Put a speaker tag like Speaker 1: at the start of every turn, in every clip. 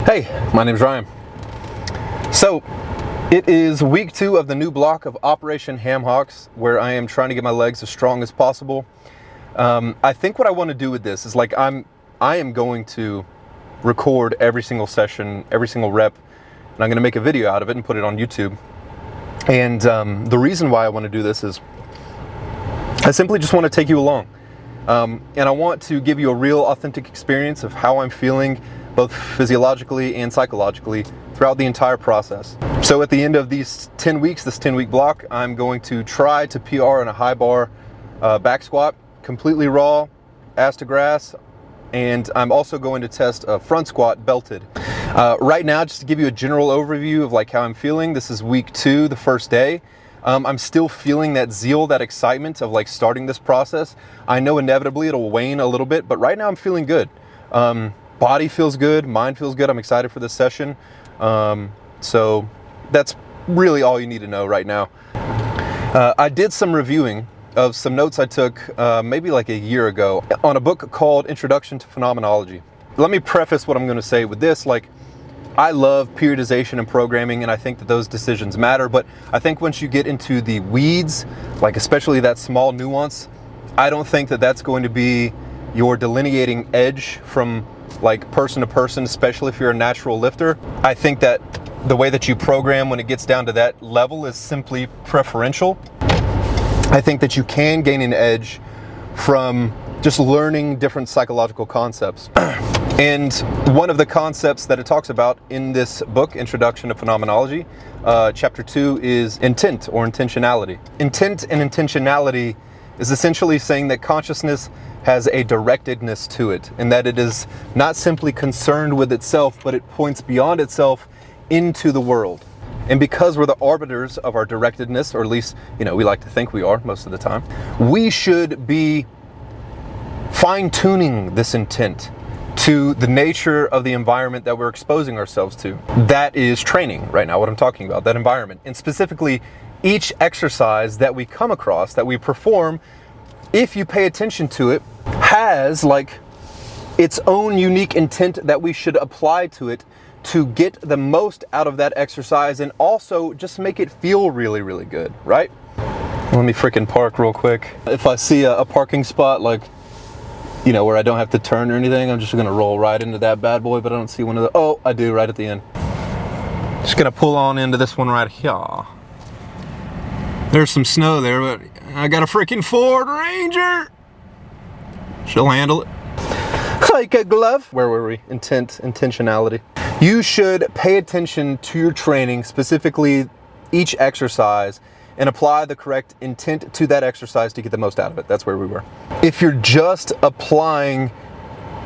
Speaker 1: Hey, my name's Ryan. So, it is week 2 of the new block of Operation Ham Hocks, where I am trying to get my legs as strong as possible. I think what I want to do with this is I am going to record every single session, every single rep, and I'm going to make a video out of it and put it on YouTube. And the reason why I want to do this is I simply just want to take you along. And I want to give you a real authentic experience of how I'm feeling, both physiologically and psychologically, throughout the entire process. So at the end of these 10 weeks, this 10-week block, I'm going to try to PR in a high bar back squat, completely raw, ass to grass, and I'm also going to test a front squat belted. Right now, just to give you a general overview of how I'm feeling, this is week 2, the first day. I'm still feeling that zeal, that excitement of starting this process. I know inevitably it'll wane a little bit, but right now I'm feeling good. Body feels good, mind feels good. I'm excited for this session. So that's really all you need to know right now. I did some reviewing of some notes I took maybe a year ago on a book called Introduction to Phenomenology. Let me preface what I'm going to say with this. I love periodization and programming, and I think that those decisions matter, but I think once you get into the weeds, especially that small nuance, I don't think that that's going to be your delineating edge from person to person, especially if you're a natural lifter. I think that the way that you program when it gets down to that level is simply preferential. I think that you can gain an edge from just learning different psychological concepts. And one of the concepts that it talks about in this book, Introduction to Phenomenology, chapter 2 is intent or intentionality. Intent and intentionality is essentially saying that consciousness has a directedness to it, and that it is not simply concerned with itself, but it points beyond itself into the world. And because we're the arbiters of our directedness, or at least, we like to think we are most of the time, we should be fine-tuning this intent to the nature of the environment that we're exposing ourselves to. That is training right now, what I'm talking about, that environment. And specifically, each exercise that we come across, that we perform, if you pay attention to it, has its own unique intent that we should apply to it to get the most out of that exercise and also just make it feel really, really good, right? Let me freaking park real quick. If I see a parking spot where I don't have to turn or anything, I'm just gonna roll right into that bad boy, but I don't see one of the, oh, I do right at the end. Just gonna pull on into this one right here. There's some snow there, but I got a freaking Ford Ranger. She'll handle it. Like a glove. Where were we? Intentionality. You should pay attention to your training, specifically each exercise, and apply the correct intent to that exercise to get the most out of it. That's where we were. If you're just applying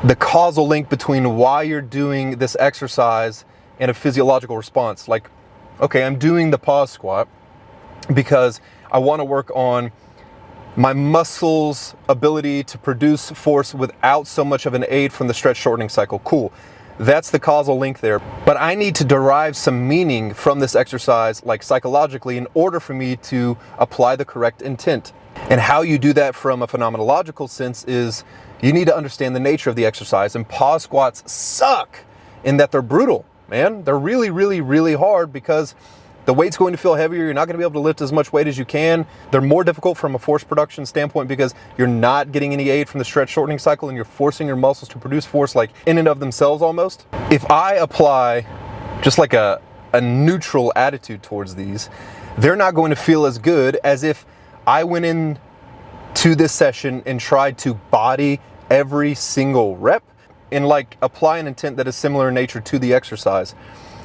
Speaker 1: the causal link between why you're doing this exercise and a physiological response, okay, I'm doing the pause squat because I want to work on my muscles' ability to produce force without so much of an aid from the stretch shortening cycle. Cool. That's the causal link there. But I need to derive some meaning from this exercise, psychologically, in order for me to apply the correct intent. And how you do that from a phenomenological sense is you need to understand the nature of the exercise. And pause squats suck in that they're brutal, man. They're really, really, really hard because the weight's going to feel heavier. You're not going to be able to lift as much weight as you can. They're more difficult from a force production standpoint because you're not getting any aid from the stretch shortening cycle and you're forcing your muscles to produce force in and of themselves almost. If I apply just a neutral attitude towards these, they're not going to feel as good as if I went in to this session and tried to body every single rep and apply an intent that is similar in nature to the exercise.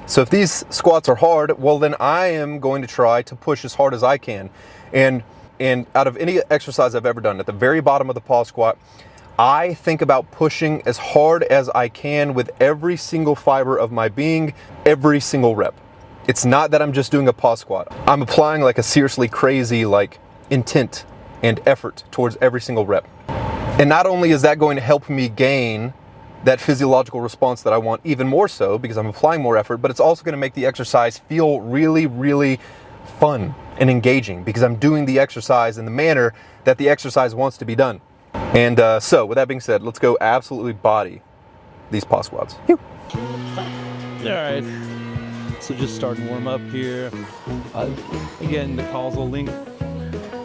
Speaker 1: So if these squats are hard, well then I am going to try to push as hard as I can. And out of any exercise I've ever done, at the very bottom of the pause squat, I think about pushing as hard as I can with every single fiber of my being, every single rep. It's not that I'm just doing a pause squat. I'm applying a seriously crazy intent and effort towards every single rep. And not only is that going to help me gain that physiological response that I want even more so because I'm applying more effort, but it's also going to make the exercise feel really, really fun and engaging because I'm doing the exercise in the manner that the exercise wants to be done. And so with that being said, let's go absolutely body these pause squats.
Speaker 2: Alright, so just starting to warm up here. Again, the causal link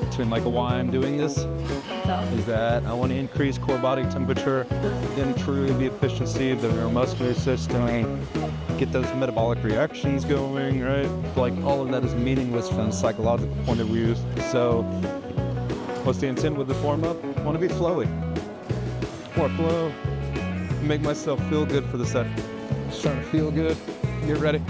Speaker 2: between like why I'm doing this is that I want to increase core body temperature, improve the efficiency of the neuromuscular system, get those metabolic reactions going, right? Like all of that is meaningless from a psychological point of view. So what's the intent with the warm up? I want to be flowy. More flow, make myself feel good for the set. Just trying to feel good, get ready.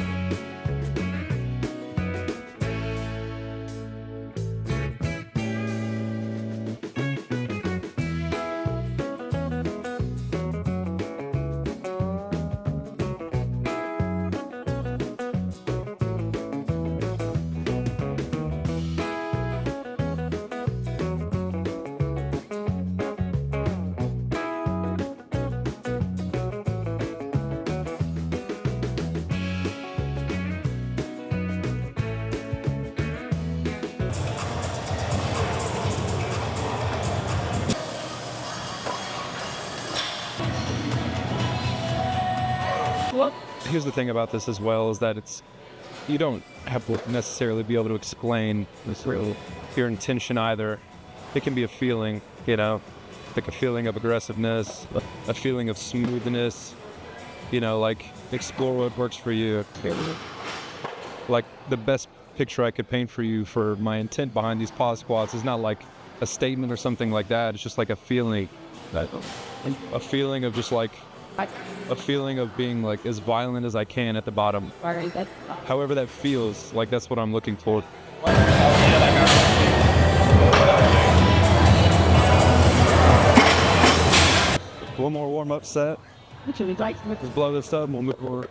Speaker 2: Here's the thing about this as well, is that you don't have to necessarily be able to explain your intention either. It can be a feeling, like a feeling of aggressiveness, a feeling of smoothness, like explore what works for you. Like the best picture I could paint for you for my intent behind these pause squats is not like a statement or something like that. It's just like a feeling of just like a feeling of being like as violent as I can at the bottom. However that feels, like that's what I'm looking for. One more warm-up set. Let's blow this up and we'll move forward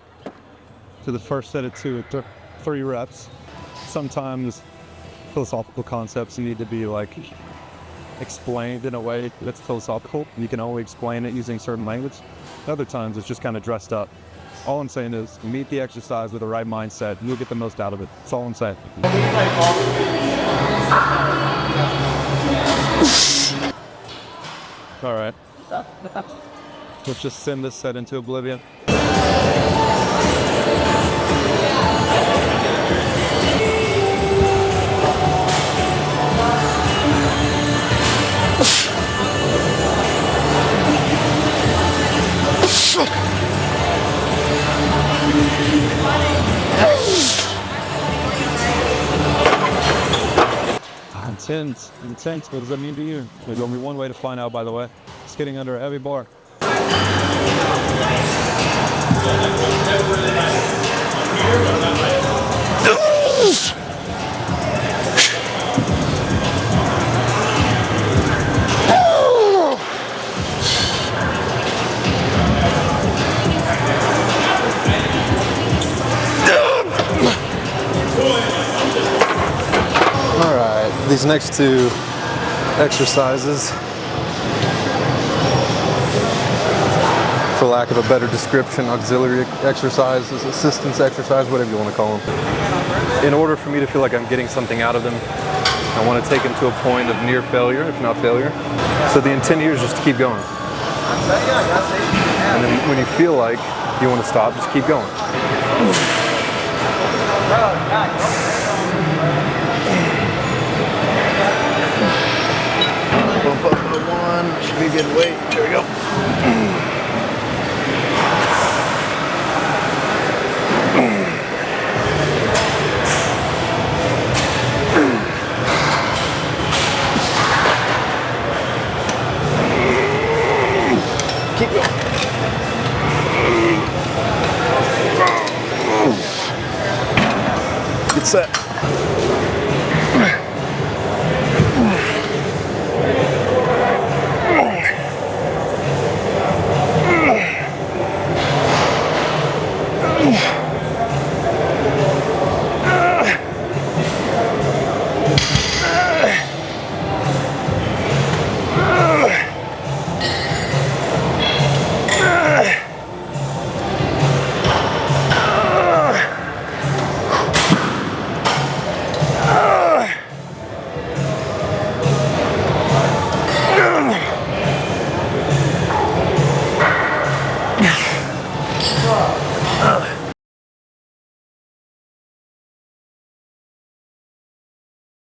Speaker 2: to the first set of 2 or 3 reps. Sometimes philosophical concepts need to be like explained in a way that's philosophical. You can only explain it using certain language. Other times it's just kind of dressed up. All I'm saying is meet the exercise with the right mindset and you'll get the most out of it. That's all I'm saying. All right. Let's just send this set into oblivion. Intense. What does that mean to you? There's only one way to find out, by the way. It's getting under a heavy bar. These next 2 exercises, for lack of a better description, auxiliary exercises, assistance exercise, whatever you want to call them. In order for me to feel like I'm getting something out of them, I want to take them to a point of near failure, if not failure. So the intent here is just to keep going. And then when you feel like you want to stop, just keep going. Bump up to 1, should be good weight. There we go. Keep going. Get set. Oh.